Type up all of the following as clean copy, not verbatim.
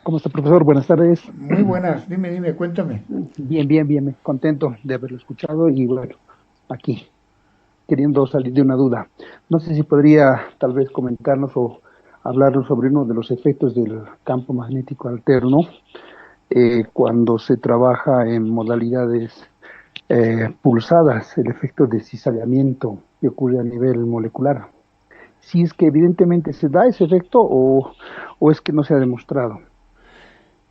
¿Cómo está, profesor? Buenas tardes. Muy buenas, dime, cuéntame. Bien, contento de haberlo escuchado y bueno, aquí, queriendo salir de una duda. No sé si podría tal vez comentarnos o hablarnos sobre uno de los efectos del campo magnético alterno cuando se trabaja en modalidades pulsadas, el efecto de cizallamiento que ocurre a nivel molecular. Si es que evidentemente se da ese efecto o es que no se ha demostrado.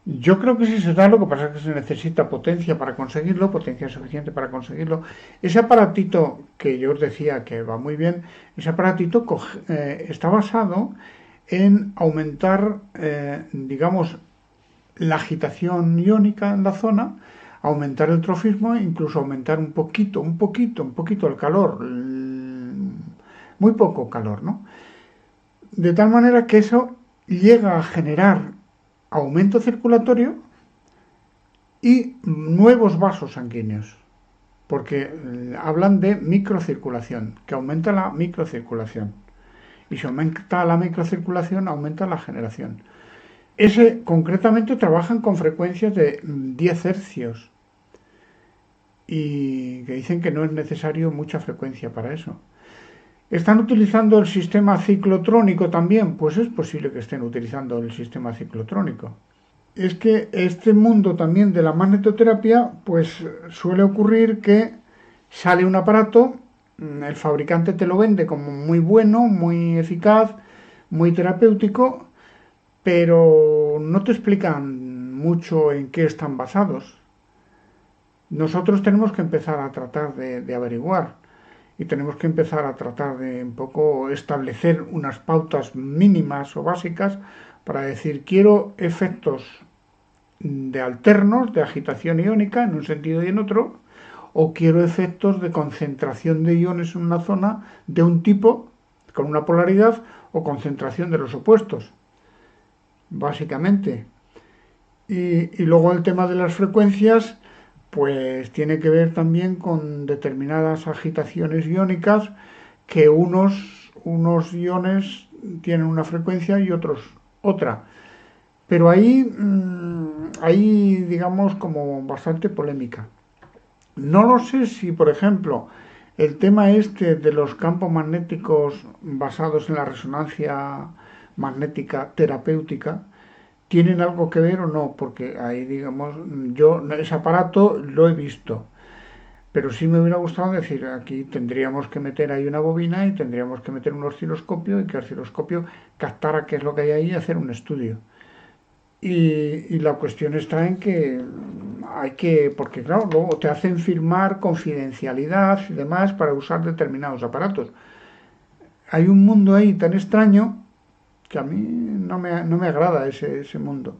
Yo creo que sí se da, lo que pasa es que se necesita potencia para conseguirlo, potencia suficiente para conseguirlo. Ese aparatito que yo os decía que va muy bien, ese aparatito está basado en aumentar, digamos, la agitación iónica en la zona, aumentar el trofismo e incluso aumentar un poquito el calor, muy poco calor, ¿no? De tal manera que eso llega a generar aumento circulatorio y nuevos vasos sanguíneos, porque hablan de microcirculación, que aumenta la microcirculación. Y si aumenta la microcirculación, aumenta la generación. Ese concretamente trabajan con frecuencias de 10 hercios y que dicen que no es necesario mucha frecuencia para eso. ¿Están utilizando el sistema ciclotrónico también? Pues es posible que estén utilizando el sistema ciclotrónico. Es que este mundo también de la magnetoterapia, pues suele ocurrir que sale un aparato, el fabricante te lo vende como muy bueno, muy eficaz, muy terapéutico, pero no te explican mucho en qué están basados. Nosotros tenemos que empezar a tratar de averiguar y tenemos que empezar a tratar de un poco establecer unas pautas mínimas o básicas para decir quiero efectos de alternos, de agitación iónica en un sentido y en otro, o quiero efectos de concentración de iones en una zona de un tipo, con una polaridad, o concentración de los opuestos, básicamente. Y luego el tema de las frecuencias, pues tiene que ver también con determinadas agitaciones iónicas que unos iones tienen una frecuencia y otros otra. Pero ahí hay, digamos, como bastante polémica. No lo sé si, por ejemplo, el tema este de los campos magnéticos basados en la resonancia magnética terapéutica tienen algo que ver o no, porque ahí, digamos, yo ese aparato lo he visto, pero sí me hubiera gustado decir, aquí tendríamos que meter ahí una bobina y tendríamos que meter un osciloscopio y que el osciloscopio captara qué es lo que hay ahí y hacer un estudio. Y la cuestión está en que hay que, porque claro, luego te hacen firmar confidencialidad y demás para usar determinados aparatos. Hay un mundo ahí tan extraño que a mí no me agrada ese mundo.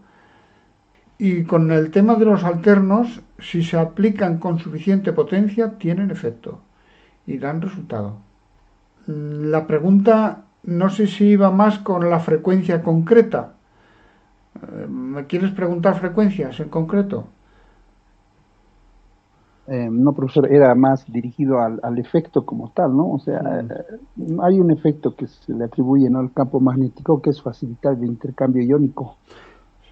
Y con el tema de los alternos, si se aplican con suficiente potencia, tienen efecto y dan resultado. La pregunta no sé si iba más con la frecuencia concreta. ¿Me quieres preguntar frecuencias en concreto? No, profesor, era más dirigido al efecto como tal, ¿no? O sea, hay un efecto que se le atribuye, ¿no?, al campo magnético, que es facilitar el intercambio iónico,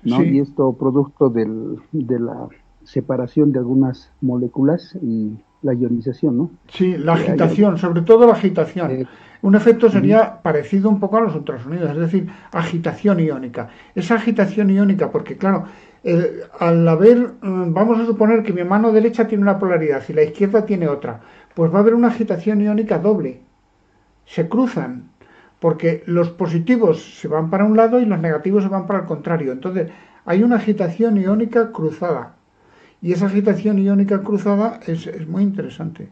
¿no? Y Sí, esto producto de la separación de algunas moléculas y la ionización, ¿no? sí, la Que hay algo. agitación, sobre todo la agitación. eh, Un efecto Ujú. sería parecido un poco a los ultrasonidos, es decir, agitación iónica. Esa agitación iónica, porque claro, al haber, vamos a suponer que mi mano derecha tiene una polaridad y la izquierda tiene otra, pues va a haber una agitación iónica doble. Se cruzan, porque los positivos se van para un lado y los negativos se van para el contrario. Entonces, hay una agitación iónica cruzada. Y esa agitación iónica cruzada es muy interesante.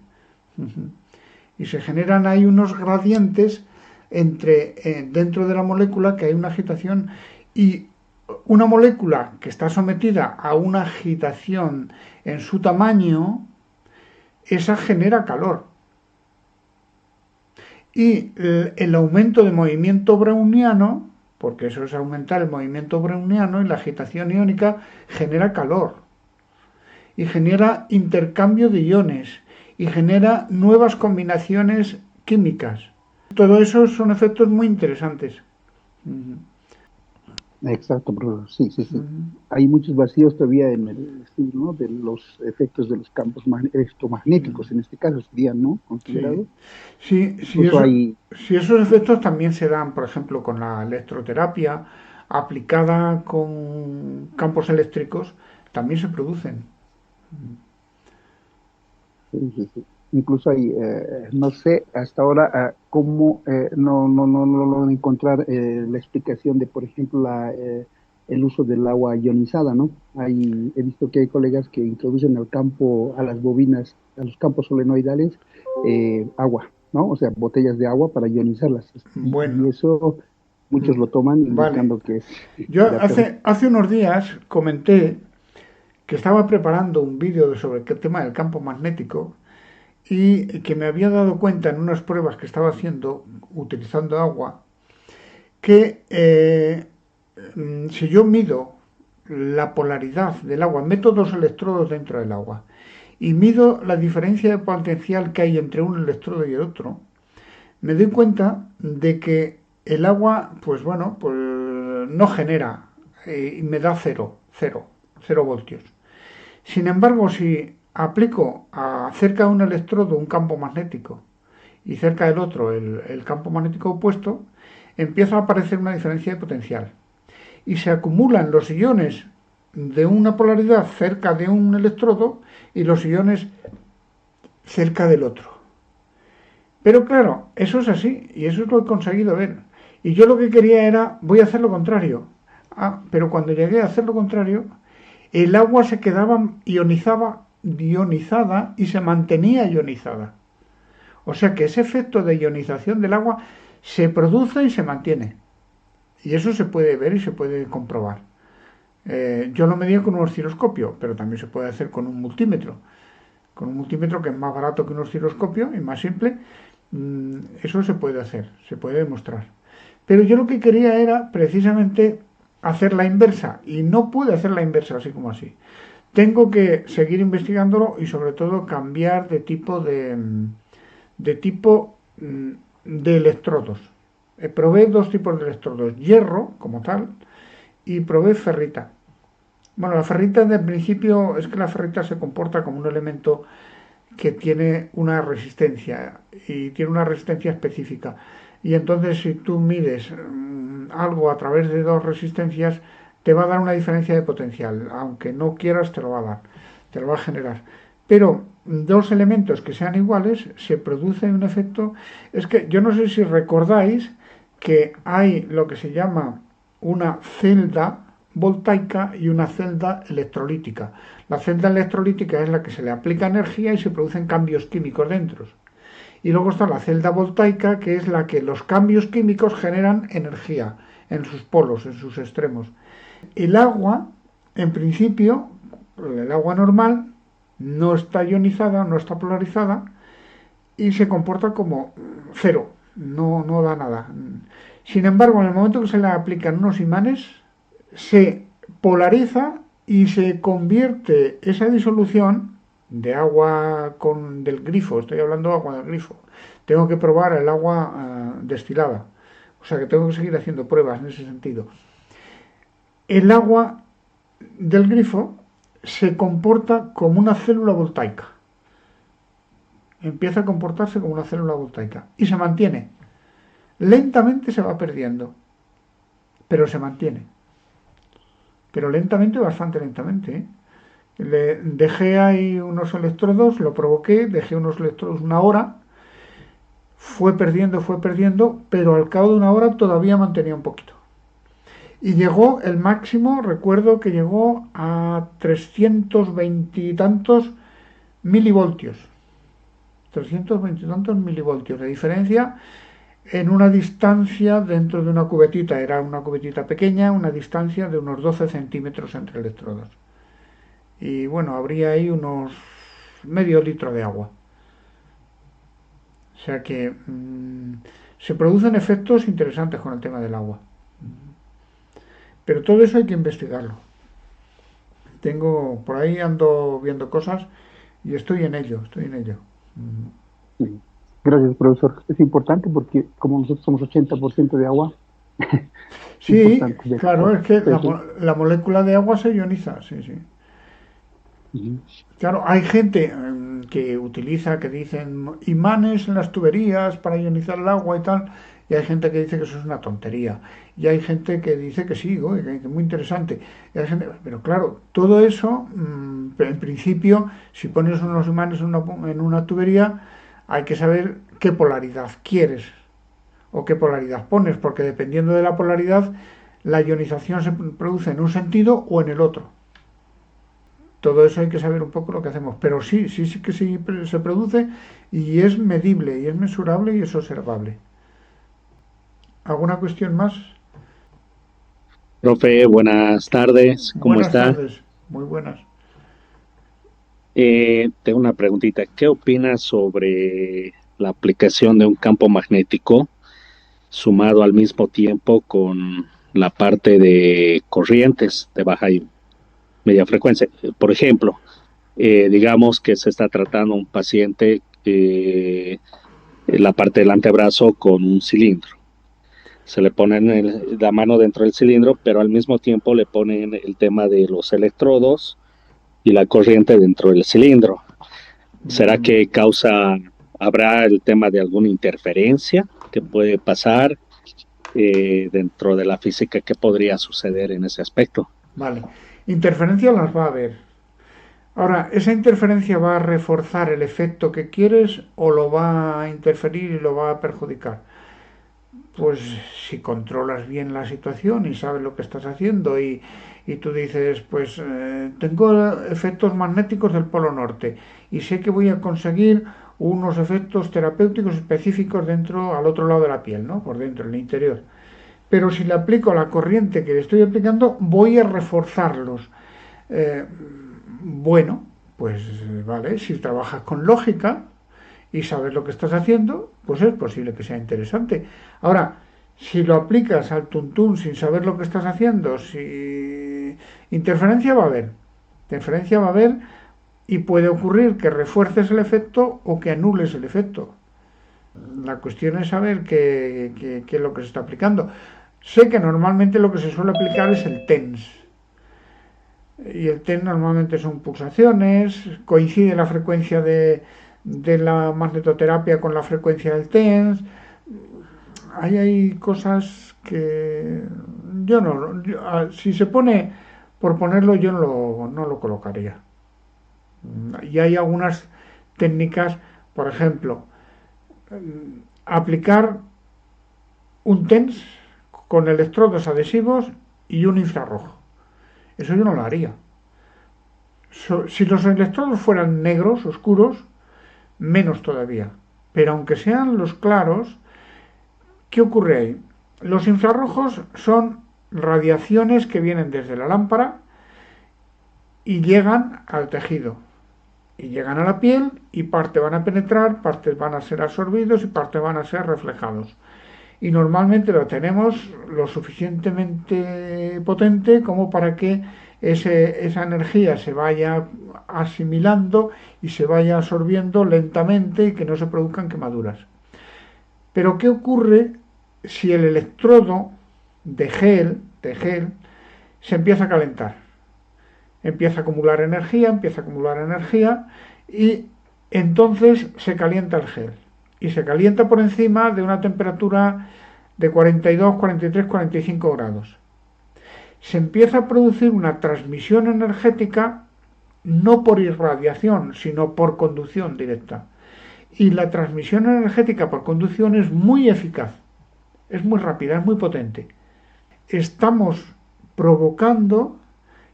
Y se generan ahí unos gradientes dentro de la molécula que hay una agitación y una molécula que está sometida a una agitación en su tamaño, esa genera calor. Y el aumento de movimiento browniano, porque eso es aumentar el movimiento browniano y la agitación iónica genera calor y genera intercambio de iones y genera nuevas combinaciones químicas. Todo eso son efectos muy interesantes. Exacto, profesor. Sí, sí, sí. Ujú. Hay muchos vacíos todavía en el estudio, ¿no? De los efectos de los campos electromagnéticos, en este caso serían, ¿no? Sí, Considerados. sí, Incluso hay, si esos efectos también se dan, por ejemplo, con la electroterapia aplicada con campos eléctricos, también se producen. sí, sí, sí. Incluso hay, no sé hasta ahora cómo, no logro encontrar la explicación de, por ejemplo, el uso del agua ionizada, ¿no? He visto que hay colegas que introducen al campo, a las bobinas, a los campos solenoidales, agua, ¿no? O sea, botellas de agua para ionizarlas. Y Bueno, eso muchos lo toman vale. indicando que es Yo terapéutico. hace unos días comenté que estaba preparando un vídeo sobre el tema del campo magnético y que me había dado cuenta en unas pruebas que estaba haciendo utilizando agua que si yo mido la polaridad del agua, meto dos electrodos dentro del agua y mido la diferencia de potencial que hay entre un electrodo y el otro, me doy cuenta de que el agua, pues bueno, pues no genera y me da cero voltios. Sin embargo, si aplico cerca de un electrodo un campo magnético y cerca del otro el campo magnético opuesto, empieza a aparecer una diferencia de potencial. Y se acumulan los iones de una polaridad cerca de un electrodo y los iones cerca del otro. Pero claro, eso es así y eso es lo que he conseguido ver. Y yo lo que quería era, voy a hacer lo contrario. Ah, pero cuando llegué a hacer lo contrario, el agua se quedaba ionizada y se mantenía ionizada. O sea que ese efecto de ionización del agua se produce y se mantiene. Y eso se puede ver y se puede comprobar. Yo lo medía con un osciloscopio, pero también se puede hacer con un multímetro. Con un multímetro que es más barato que un osciloscopio y más simple, eso se puede hacer, se puede demostrar. Pero yo lo que quería era precisamente hacer la inversa y no pude hacer la inversa así como así. Tengo que seguir investigándolo y sobre todo cambiar de tipo de electrodos. Probé dos tipos de electrodos, hierro como tal y probé ferrita. Bueno, la ferrita de principio es que la ferrita se comporta como un elemento que tiene una resistencia y tiene una resistencia específica. Y entonces si tú mides algo a través de dos resistencias, te va a dar una diferencia de potencial. Aunque no quieras, te lo va a dar, te lo va a generar. Pero dos elementos que sean iguales, se produce un efecto. Es que yo no sé si recordáis que hay lo que se llama una celda voltaica y una celda electrolítica. La celda electrolítica es la que se le aplica energía y se producen cambios químicos dentro. Y luego está la celda voltaica, que es la que los cambios químicos generan energía en sus polos, en sus extremos. El agua, en principio, el agua normal, no está ionizada, no está polarizada y se comporta como cero, no da nada. Sin embargo, en el momento que se le aplican unos imanes, se polariza y se convierte esa disolución de agua del grifo, estoy hablando de agua del grifo, tengo que probar el agua destilada, o sea que tengo que seguir haciendo pruebas en ese sentido. El agua del grifo se comporta como una célula voltaica, empieza a comportarse como una célula voltaica y se mantiene. Lentamente se va perdiendo, pero se mantiene. Pero lentamente, bastante lentamente, ¿eh? Le dejé ahí unos electrodos, lo provoqué, dejé unos electrodos una hora, fue perdiendo, pero al cabo de una hora todavía mantenía un poquito. Y llegó el máximo, recuerdo que llegó a 320 y tantos milivoltios. 320 y tantos milivoltios de diferencia en una distancia dentro de una cubetita. Era una cubetita pequeña, una distancia de unos 12 centímetros entre electrodos. Y bueno, habría ahí unos medio litro de agua. O sea que se producen efectos interesantes con el tema del agua. Pero todo eso hay que investigarlo. Por ahí ando viendo cosas y estoy en ello, estoy en ello. Sí. Gracias, profesor. Es importante porque como nosotros somos 80% de agua, Sí, Importante, de claro, acuerdo. es que Eso, la molécula de agua se ioniza, sí, sí. ujú. Claro, hay gente que utiliza, que dicen imanes en las tuberías para ionizar el agua y tal, y hay gente que dice que eso es una tontería, y hay gente que dice que sí, oye, que es muy interesante. Pero claro, todo eso, en principio, si pones unos imanes en una tubería, hay que saber qué polaridad quieres o qué polaridad pones, porque dependiendo de la polaridad, la ionización se produce en un sentido o en el otro. Todo eso hay que saber un poco lo que hacemos. Pero sí, sí, sí que sí se produce y es medible, y es mesurable y es observable. ¿Alguna cuestión más? Profe, buenas tardes, ¿cómo Buenas está? tardes, muy buenas. Tengo una preguntita. ¿Qué opinas sobre la aplicación de un campo magnético sumado al mismo tiempo con la parte de corrientes de baja y media frecuencia? Por ejemplo, digamos que se está tratando un paciente la parte del antebrazo con un cilindro. Se le pone la mano dentro del cilindro, pero al mismo tiempo le ponen el tema de los electrodos y la corriente dentro del cilindro. ¿Será Mm, que habrá el tema de alguna interferencia que puede pasar dentro de la física? ¿Qué podría suceder en ese aspecto? vale. Interferencias las va a haber. Ahora, ¿esa interferencia va a reforzar el efecto que quieres o lo va a interferir y lo va a perjudicar? Pues si controlas bien la situación y sabes lo que estás haciendo y tú dices, pues tengo efectos magnéticos del Polo Norte y sé que voy a conseguir unos efectos terapéuticos específicos dentro, al otro lado de la piel, ¿no? Por dentro, en el interior. Pero si le aplico la corriente que le estoy aplicando, voy a reforzarlos. Eh, bueno, pues vale, si trabajas con lógica, y sabes lo que estás haciendo, pues es posible que sea interesante. Ahora, si lo aplicas al tuntún sin saber lo que estás haciendo, si interferencia va a haber, interferencia va a haber y puede ocurrir que refuerces el efecto o que anules el efecto. La cuestión es saber qué es lo que se está aplicando. Sé que normalmente lo que se suele aplicar es el TENS. Y el TENS normalmente son pulsaciones, coincide la frecuencia de la magnetoterapia con la frecuencia del TENS. Ahí hay cosas que yo no, si se pone por ponerlo, yo no lo colocaría. Y hay algunas técnicas, por ejemplo, aplicar un TENS con electrodos adhesivos y un infrarrojo. Eso yo no lo haría. Si los electrodos fueran negros, oscuros, menos todavía. Pero aunque sean los claros, ¿qué ocurre ahí? Los infrarrojos son radiaciones que vienen desde la lámpara y llegan al tejido. Y llegan a la piel y parte van a penetrar, parte van a ser absorbidos y parte van a ser reflejados. Y normalmente lo tenemos lo suficientemente potente como para que esa energía se vaya asimilando y se vaya absorbiendo lentamente y que no se produzcan quemaduras. Pero ¿qué ocurre si el electrodo de gel se empieza a calentar? Empieza a acumular energía y entonces se calienta el gel. Y se calienta por encima de una temperatura de 42, 43, 45 grados. Se empieza a producir una transmisión energética no por irradiación, sino por conducción directa. Y la transmisión energética por conducción es muy eficaz, es muy rápida, es muy potente. Estamos provocando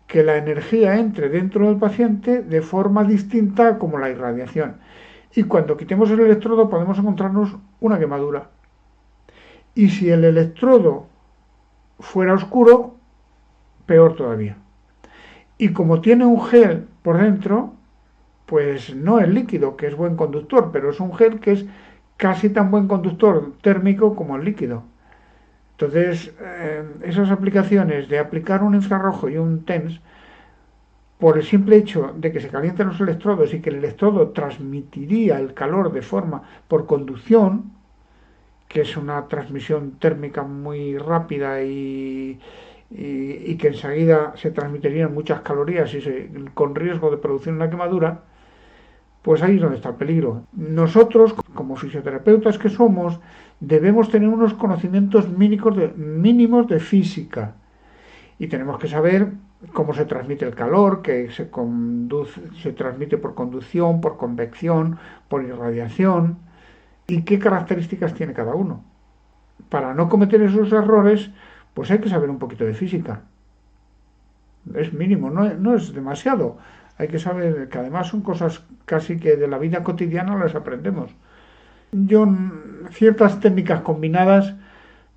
que la energía entre dentro del paciente de forma distinta como la irradiación. Y cuando quitemos el electrodo podemos encontrarnos una quemadura. Y si el electrodo fuera oscuro, peor todavía. Y como tiene un gel por dentro, pues no es líquido, que es buen conductor, pero es un gel que es casi tan buen conductor térmico como el líquido. Entonces, esas aplicaciones de aplicar un infrarrojo y un TENS, por el simple hecho de que se calienten los electrodos y que el electrodo transmitiría el calor de forma por conducción, que es una transmisión térmica muy rápida y que enseguida se transmitirían muchas calorías con riesgo de producir una quemadura, pues ahí es donde está el peligro. Nosotros, como fisioterapeutas que somos, debemos tener unos conocimientos mínimos de física y tenemos que saber cómo se transmite el calor, que se transmite por conducción, por convección, por irradiación y qué características tiene cada uno. Para no cometer esos errores, pues hay que saber un poquito de física. Es mínimo, no es demasiado. Hay que saber que además son cosas casi que de la vida cotidiana las aprendemos. Yo ciertas técnicas combinadas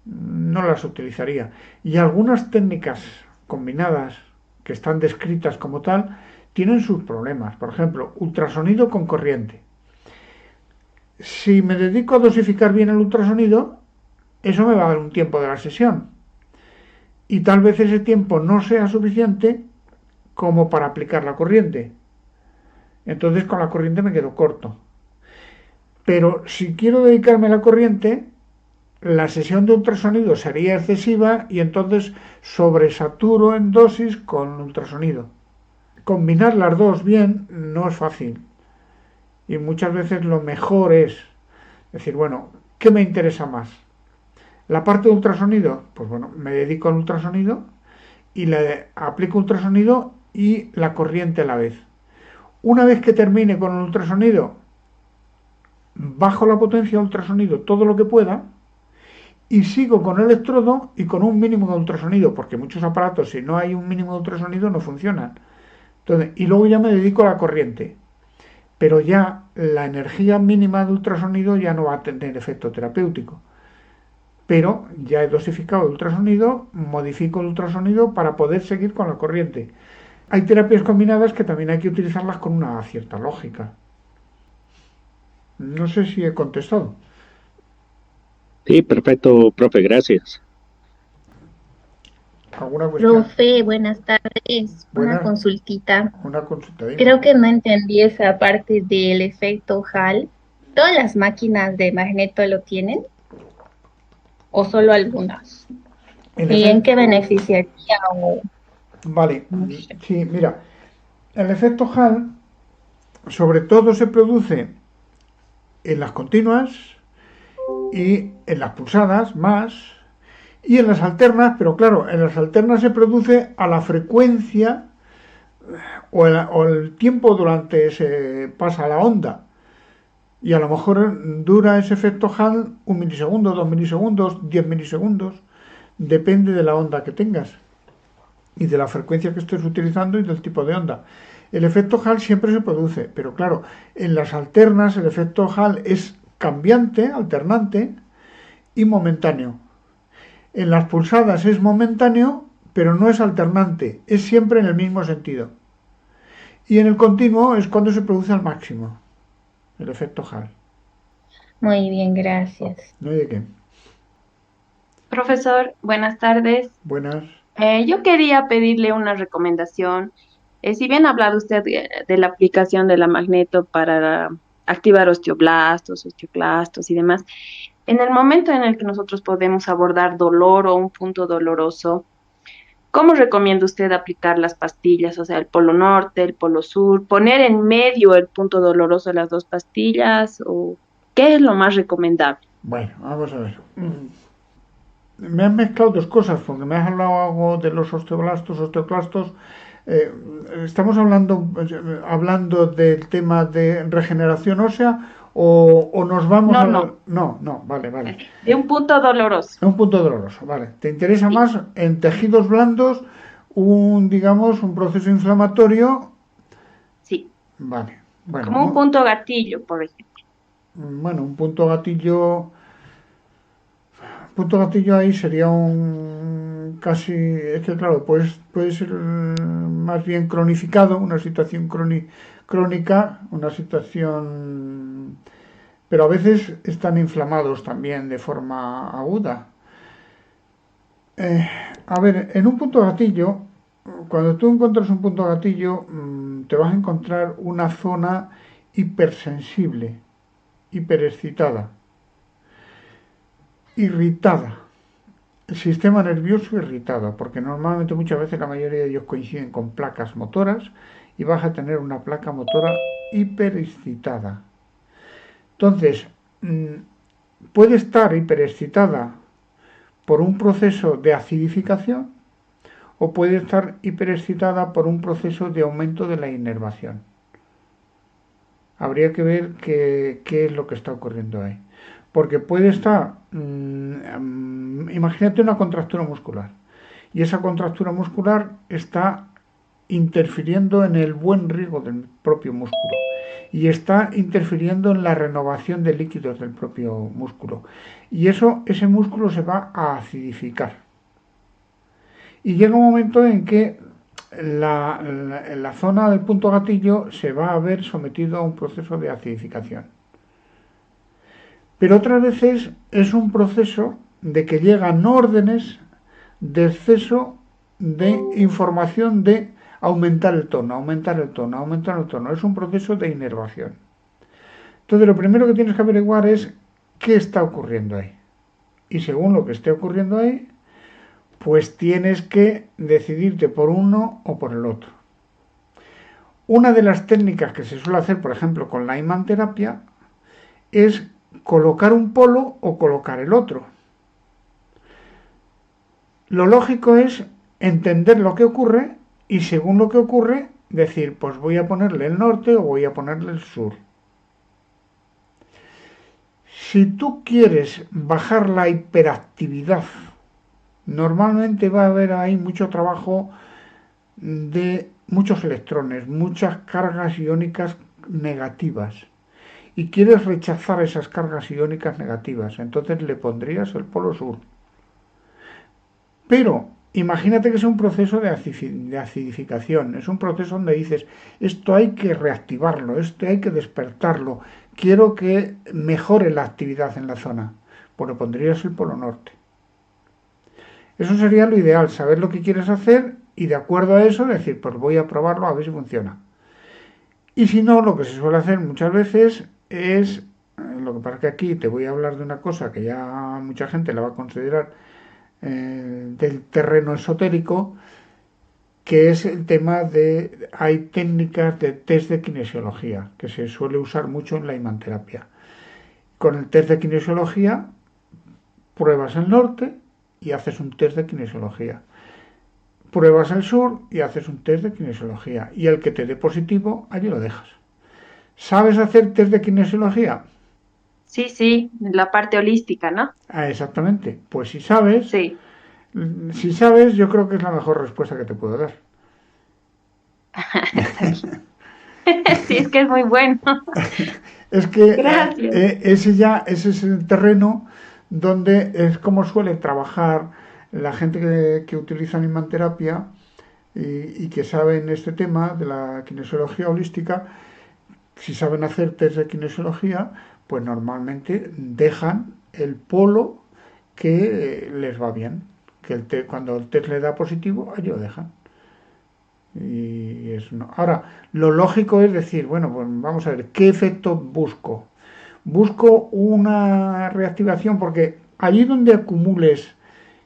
no las utilizaría. Y algunas técnicas combinadas que están descritas como tal tienen sus problemas. Por ejemplo, ultrasonido con corriente. Si me dedico a dosificar bien el ultrasonido, eso me va a dar un tiempo de la sesión. Y tal vez ese tiempo no sea suficiente como para aplicar la corriente. Entonces con la corriente me quedo corto. Pero si quiero dedicarme a la corriente, la sesión de ultrasonido sería excesiva y entonces sobresaturo en dosis con ultrasonido. Combinar las dos bien no es fácil. Y muchas veces lo mejor es decir, bueno, ¿qué me interesa más? La parte de ultrasonido, pues bueno, me dedico al ultrasonido y le aplico ultrasonido y la corriente a la vez. Una vez que termine con el ultrasonido, bajo la potencia de ultrasonido todo lo que pueda y sigo con el electrodo y con un mínimo de ultrasonido, porque muchos aparatos, si no hay un mínimo de ultrasonido, no funcionan. Entonces, y luego ya me dedico a la corriente. Pero ya la energía mínima de ultrasonido ya no va a tener efecto terapéutico. Pero ya he dosificado el ultrasonido, modifico el ultrasonido para poder seguir con la corriente. Hay terapias combinadas que también hay que utilizarlas con una cierta lógica. No sé si he contestado. Sí, perfecto, profe, gracias. ¿Alguna cuestión? Profe, buenas tardes. Una Buena, consultita. una consulta, dime. Creo que no entendí esa parte del efecto Hall. ¿Todas las máquinas de magneto lo tienen o solo algunas? El ¿Y en efecto, qué beneficiaría o vale, no sé? sí, mira, el efecto Hall sobre todo se produce en las continuas y en las pulsadas más y en las alternas, pero claro, en las alternas se produce a la frecuencia o el tiempo durante se pasa la onda. Y a lo mejor dura ese efecto Hall 1 milisegundo, 2 milisegundos, 10 milisegundos. Depende de la onda que tengas y de la frecuencia que estés utilizando y del tipo de onda. El efecto Hall siempre se produce, pero claro, en las alternas el efecto Hall es cambiante, alternante y momentáneo. En las pulsadas es momentáneo, pero no es alternante, es siempre en el mismo sentido. Y en el continuo es cuando se produce al máximo, el efecto Hall. Muy bien, gracias. ¿No hay de qué? Profesor, buenas tardes. Buenas. Yo quería pedirle una recomendación. Si bien ha hablado usted de la aplicación de la magneto para activar osteoblastos, osteoclastos y demás, en el momento en el que nosotros podemos abordar dolor o un punto doloroso, ¿cómo recomienda usted aplicar las pastillas? O sea, el polo norte, el polo sur, poner en medio el punto doloroso de las dos pastillas, o ¿qué es lo más recomendable? Bueno, vamos a ver. Me han mezclado dos cosas, porque me has hablado de los osteoblastos, osteoclastos. ¿Estamos hablando del tema de regeneración ósea o nos vamos No, a... no, No, vale. de un punto doloroso. Es un punto doloroso, vale. ¿Te interesa Sí, más en tejidos blandos digamos, un proceso inflamatorio? sí. Vale. Bueno, Como un punto gatillo, por ejemplo. bueno, un punto gatillo. Punto gatillo ahí sería un casi, es que claro, puede ser más bien cronificado, una situación crónica, una situación, pero a veces están inflamados también de forma aguda. A ver, en un punto gatillo, cuando tú encuentras un punto gatillo, te vas a encontrar una zona hipersensible, hiperexcitada. irritada, el sistema nervioso irritado, porque normalmente muchas veces la mayoría de ellos coinciden con placas motoras y vas a tener una placa motora hiperexcitada. Entonces, puede estar hiperexcitada por un proceso de acidificación o puede estar hiperexcitada por un proceso de aumento de la inervación. Habría que ver qué es lo que está ocurriendo ahí. Porque puede estar, imagínate una contractura muscular, y esa contractura muscular está interfiriendo en el buen riego del propio músculo y está interfiriendo en la renovación de líquidos del propio músculo. Y ese músculo se va a acidificar. Y llega un momento en que la zona del punto gatillo se va a ver sometido a un proceso de acidificación. Pero otras veces es un proceso de que llegan órdenes de exceso de información de aumentar el tono, aumentar el tono, aumentar el tono. Es un proceso de inervación. Entonces lo primero que tienes que averiguar es qué está ocurriendo ahí. Y según lo que esté ocurriendo ahí, pues tienes que decidirte por uno o por el otro. Una de las técnicas que se suele hacer, por ejemplo, con la imanterapia, es colocar un polo o colocar el otro. Lo lógico es entender lo que ocurre y según lo que ocurre, decir, pues voy a ponerle el norte o voy a ponerle el sur. Si tú quieres bajar la hiperactividad, normalmente va a haber ahí mucho trabajo de muchos electrones, muchas cargas iónicas negativas. Y quieres rechazar esas cargas iónicas negativas, entonces le pondrías el polo sur. Pero imagínate que es un proceso de acidificación, es un proceso donde dices, esto hay que reactivarlo, esto hay que despertarlo, quiero que mejore la actividad en la zona, pues le pondrías el polo norte. Eso sería lo ideal, saber lo que quieres hacer y de acuerdo a eso decir, pues voy a probarlo a ver si funciona. Y si no, lo que se suele hacer muchas veces es, lo que pasa es que aquí te voy a hablar de una cosa que ya mucha gente la va a considerar del terreno esotérico, que es el tema de, hay técnicas de test de kinesiología, que se suele usar mucho en la imanterapia. Con el test de kinesiología pruebas el norte y haces un test de kinesiología. Pruebas el sur y haces un test de kinesiología. Y el que te dé positivo, allí lo dejas. ¿Sabes hacer test de kinesiología? Sí, la parte holística, ¿no? Ah, exactamente. Pues si sabes, Sí. yo creo que es la mejor respuesta que te puedo dar. Está bien. Sí, es que es muy bueno. Es que Gracias. ese es el terreno donde es como suele trabajar la gente que utiliza la imanterapia y que saben este tema de la kinesiología holística. Si saben hacer test de kinesiología, pues normalmente dejan el polo que les va bien. Que cuando el test le da positivo, allí lo dejan. Y es no. Ahora, lo lógico es decir, bueno, pues vamos a ver, ¿qué efecto busco? Busco una reactivación porque allí donde acumules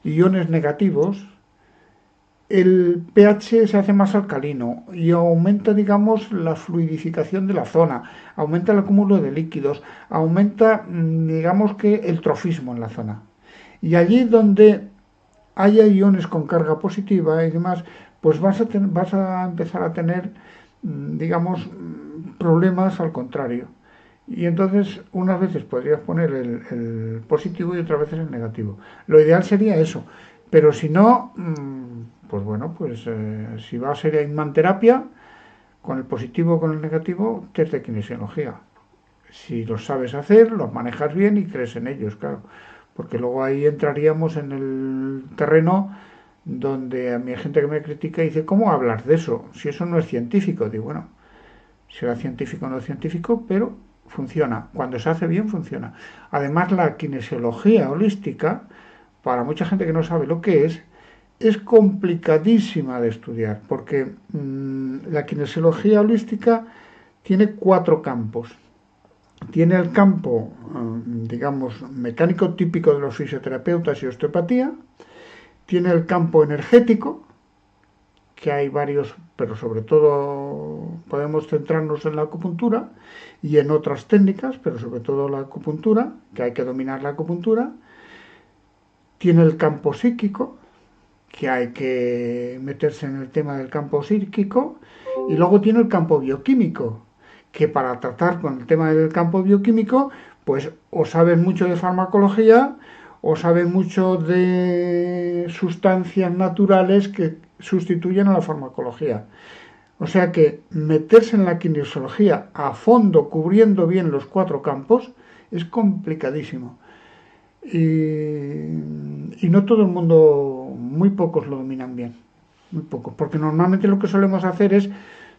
iones negativos, el pH se hace más alcalino y aumenta, digamos, la fluidificación de la zona, aumenta el acúmulo de líquidos, aumenta, digamos que, el trofismo en la zona. Y allí donde haya iones con carga positiva y demás, pues vas a empezar a tener, digamos, problemas al contrario. Y entonces unas veces podrías poner el positivo y otras veces el negativo. Lo ideal sería eso. Pero si no, pues bueno, pues si va a ser imanterapia, con el positivo o con el negativo, test de kinesiología. Si los sabes hacer, los manejas bien y crees en ellos, claro. Porque luego ahí entraríamos en el terreno donde a mí hay gente que me critica y dice, ¿cómo hablas de eso? Si eso no es científico. Digo, bueno, será científico o no científico, pero funciona. Cuando se hace bien, funciona. Además, la kinesiología holística, para mucha gente que no sabe lo que es complicadísima de estudiar, porque la kinesiología holística tiene 4 campos. tiene el campo, digamos, mecánico típico de los fisioterapeutas y osteopatía, tiene el campo energético, que hay varios, pero sobre todo podemos centrarnos en la acupuntura y en otras técnicas, pero sobre todo la acupuntura, que hay que dominar la acupuntura. Tiene el campo psíquico, que hay que meterse en el tema del campo psíquico, y luego tiene el campo bioquímico, que para tratar con el tema del campo bioquímico, pues o saben mucho de farmacología o saben mucho de sustancias naturales que sustituyen a la farmacología. O sea que meterse en la kinesiología a fondo, cubriendo bien los 4 campos, es complicadísimo. Y no todo el mundo, muy pocos lo dominan bien, muy pocos, porque normalmente lo que solemos hacer es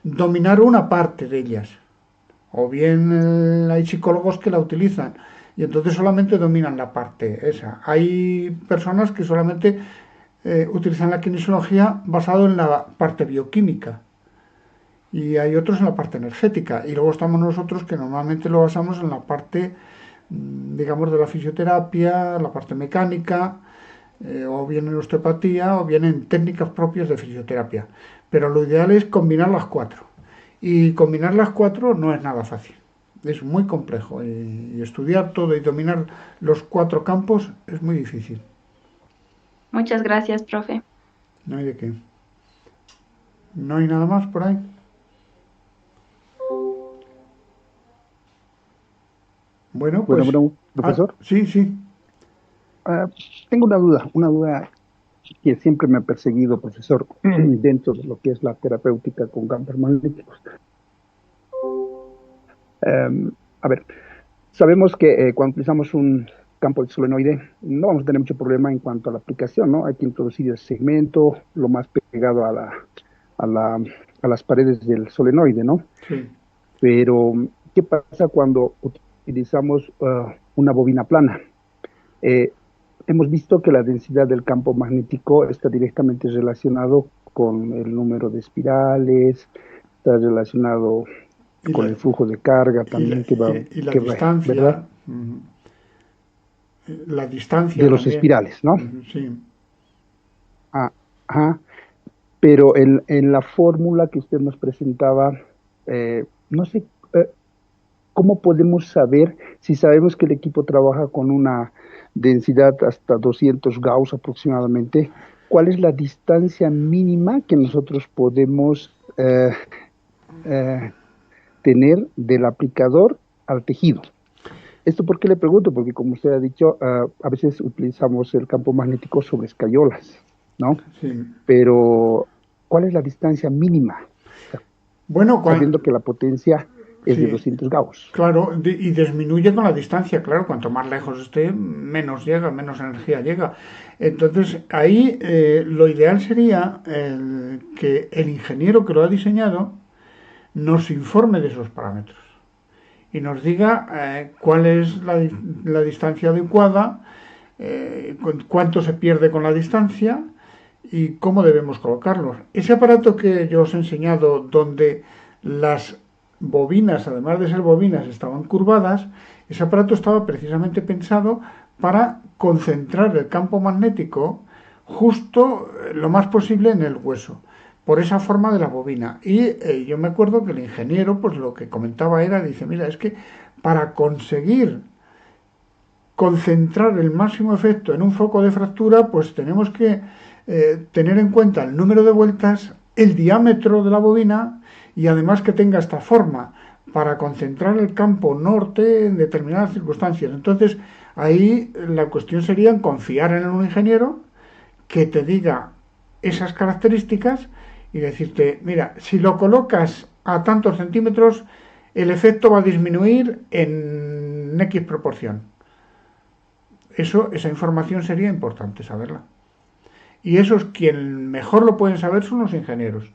dominar una parte de ellas, o bien hay psicólogos que la utilizan y entonces solamente dominan la parte esa. Hay personas que solamente utilizan la kinesiología basado en la parte bioquímica y hay otros en la parte energética y luego estamos nosotros que normalmente lo basamos en la parte digamos de la fisioterapia, la parte mecánica, o bien en osteopatía o bien en técnicas propias de fisioterapia, pero lo ideal es combinar las 4 y combinar las 4 no es nada fácil, es muy complejo y estudiar todo y dominar los 4 campos es muy difícil. Muchas gracias, profe. No hay de qué. No hay nada más por ahí. Bueno, pues... Bueno, profesor. Sí. Tengo una duda que siempre me ha perseguido, profesor, dentro de lo que es la terapéutica con campos magnéticos. A ver, sabemos que cuando utilizamos un campo de solenoide no vamos a tener mucho problema en cuanto a la aplicación, ¿no? Hay que introducir el segmento lo más pegado a las paredes del solenoide, ¿no? Sí. Pero, ¿qué pasa cuando utilizamos una bobina plana? Hemos visto que la densidad del campo magnético está directamente relacionado con el número de espirales, está relacionado con el flujo de carga también la distancia, ¿verdad? La distancia de los también. espirales, ¿no? Sí. Ajá. Pero en la fórmula que usted nos presentaba, no sé, ¿cómo podemos saber si sabemos que el equipo trabaja con una densidad hasta 200 Gauss aproximadamente? ¿Cuál es la distancia mínima que nosotros podemos tener del aplicador al tejido? ¿Esto por qué le pregunto? Porque como usted ha dicho, a veces utilizamos el campo magnético sobre escayolas, ¿no? Sí. Pero, ¿cuál es la distancia mínima? Bueno, sabiendo que la potencia es de 200 Gauss. Claro, y disminuye con la distancia, claro, cuanto más lejos esté, menos llega, menos energía llega. Entonces, ahí lo ideal sería que el ingeniero que lo ha diseñado nos informe de esos parámetros y nos diga cuál es la distancia adecuada, cuánto se pierde con la distancia y cómo debemos colocarlos. Ese aparato que yo os he enseñado, donde las bobinas, además de ser bobinas, estaban curvadas, ese aparato estaba precisamente pensado para concentrar el campo magnético justo lo más posible en el hueso, por esa forma de la bobina. Y yo me acuerdo que el ingeniero, pues lo que comentaba era, dice, mira, es que para conseguir concentrar el máximo efecto en un foco de fractura, pues tenemos que tener en cuenta el número de vueltas, el diámetro de la bobina y además que tenga esta forma para concentrar el campo norte en determinadas circunstancias. Entonces, ahí la cuestión sería en confiar en un ingeniero que te diga esas características y decirte, mira, si lo colocas a tantos centímetros, el efecto va a disminuir en X proporción. Esa información sería importante saberla. Y eso es quien mejor lo pueden saber son los ingenieros.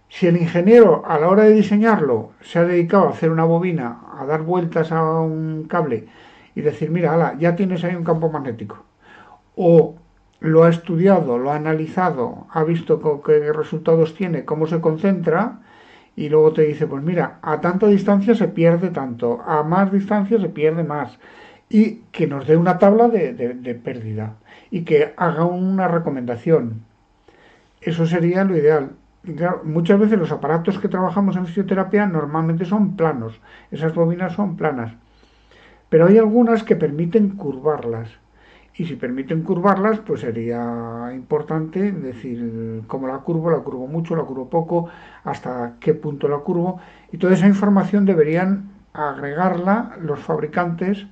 Si el ingeniero a la hora de diseñarlo se ha dedicado a hacer una bobina, a dar vueltas a un cable y decir, mira, ala, ya tienes ahí un campo magnético, o lo ha estudiado, lo ha analizado, ha visto qué resultados tiene, cómo se concentra y luego te dice, pues mira, a tanta distancia se pierde tanto, a más distancia se pierde más, y que nos dé una tabla de pérdida y que haga una recomendación. Eso sería lo ideal. Y claro, muchas veces los aparatos que trabajamos en fisioterapia normalmente son planos, esas bobinas son planas, pero hay algunas que permiten curvarlas. Y si permiten curvarlas, pues sería importante decir cómo la curvo mucho, la curvo poco, hasta qué punto la curvo. Y toda esa información deberían agregarla los fabricantes,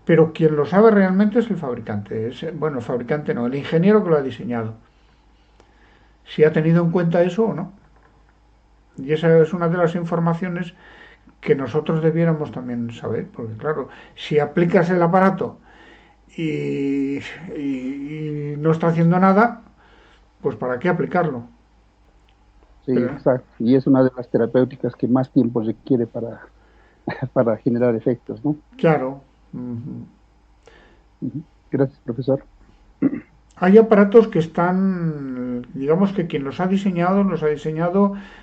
pero quien lo sabe realmente es el fabricante. Bueno, el fabricante no, el ingeniero que lo ha diseñado. Si ha tenido en cuenta eso o no. Y esa es una de las informaciones que nosotros debiéramos también saber, porque claro, si aplicas el aparato y no está haciendo nada, pues ¿para qué aplicarlo? Sí, Pero, exacto. Y es una de las terapéuticas que más tiempo requiere para generar efectos, ¿no? claro, Ujú. Gracias, profesor. hay aparatos que están, digamos que quien los ha diseñado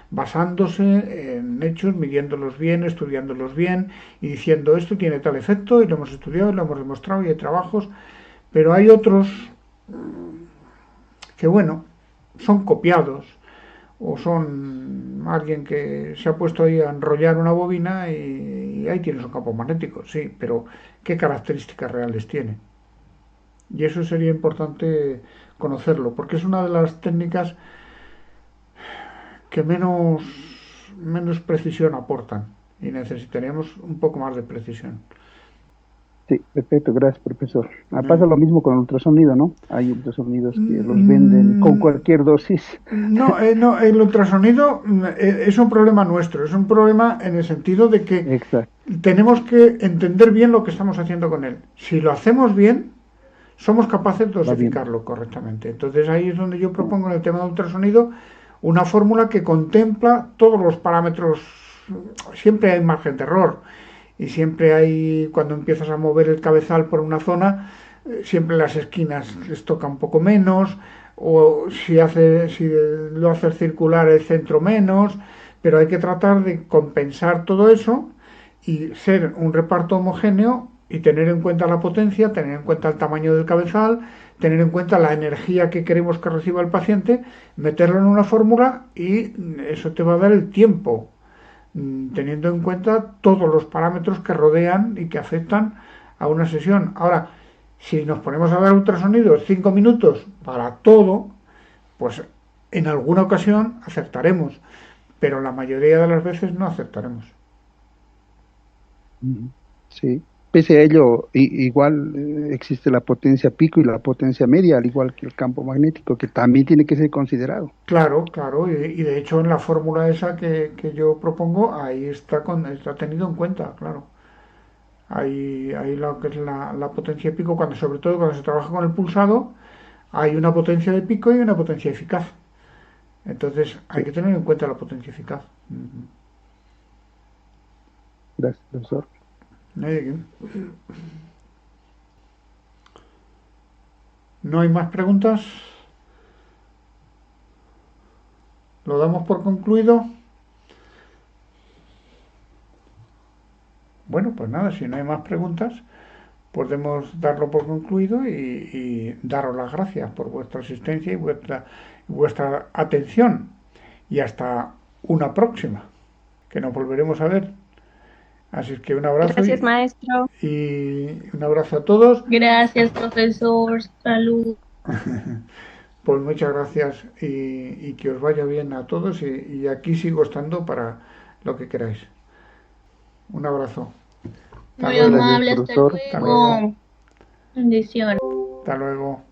basándose en hechos, midiéndolos bien, estudiándolos bien y diciendo esto tiene tal efecto y lo hemos estudiado, lo hemos demostrado y hay trabajos, pero hay otros que, bueno, son copiados o son alguien que se ha puesto ahí a enrollar una bobina y ahí tienes un campo magnético, sí, pero ¿qué características reales tiene? Y eso sería importante conocerlo, porque es una de las técnicas que menos precisión aportan y necesitaríamos un poco más de precisión. Sí, perfecto, gracias, profesor. Pasa lo mismo con el ultrasonido, ¿no? Hay ultrasonidos que los venden con Mm, cualquier dosis. no, el ultrasonido es un problema nuestro, es un problema en el sentido de que Exacto, tenemos que entender bien lo que estamos haciendo con él. Si lo hacemos bien, somos capaces de va bien. dosificarlo correctamente. Entonces ahí es donde yo propongo en el tema de ultrasonido una fórmula que contempla todos los parámetros. Siempre hay margen de error y siempre hay, cuando empiezas a mover el cabezal por una zona, siempre las esquinas les toca un poco menos, o si lo haces circular el centro menos, pero hay que tratar de compensar todo eso y ser un reparto homogéneo y tener en cuenta la potencia, tener en cuenta el tamaño del cabezal, tener en cuenta la energía que queremos que reciba el paciente, meterlo en una fórmula y eso te va a dar el tiempo, teniendo en cuenta todos los parámetros que rodean y que afectan a una sesión. Ahora, si nos ponemos a dar ultrasonidos 5 minutos para todo, pues en alguna ocasión acertaremos, pero la mayoría de las veces no acertaremos. Ujú. Sí. Pese a ello, igual existe la potencia pico y la potencia media, al igual que el campo magnético, que también tiene que ser considerado. Claro, claro, y de hecho en la fórmula esa que yo propongo, ahí está tenido en cuenta, claro. Ahí lo que es la potencia de pico, sobre todo cuando se trabaja con el pulsado, hay una potencia de pico y una potencia eficaz. Entonces hay Sí, que tener en cuenta la potencia eficaz. gracias, profesor. ¿No hay más preguntas? ¿Lo damos por concluido? Bueno, pues nada, si no hay más preguntas, podemos darlo por concluido y daros las gracias por vuestra asistencia y vuestra atención. Y hasta una próxima, que nos volveremos a ver. Así es que un abrazo Gracias, maestro. y un abrazo a todos. Gracias, profesor. Salud. Pues muchas gracias y que os vaya bien a todos y aquí sigo estando para lo que queráis. Un abrazo. Hasta Muy luego. Gracias, amable. Hasta profesor. Hasta luego. luego. Bendiciones. Hasta luego.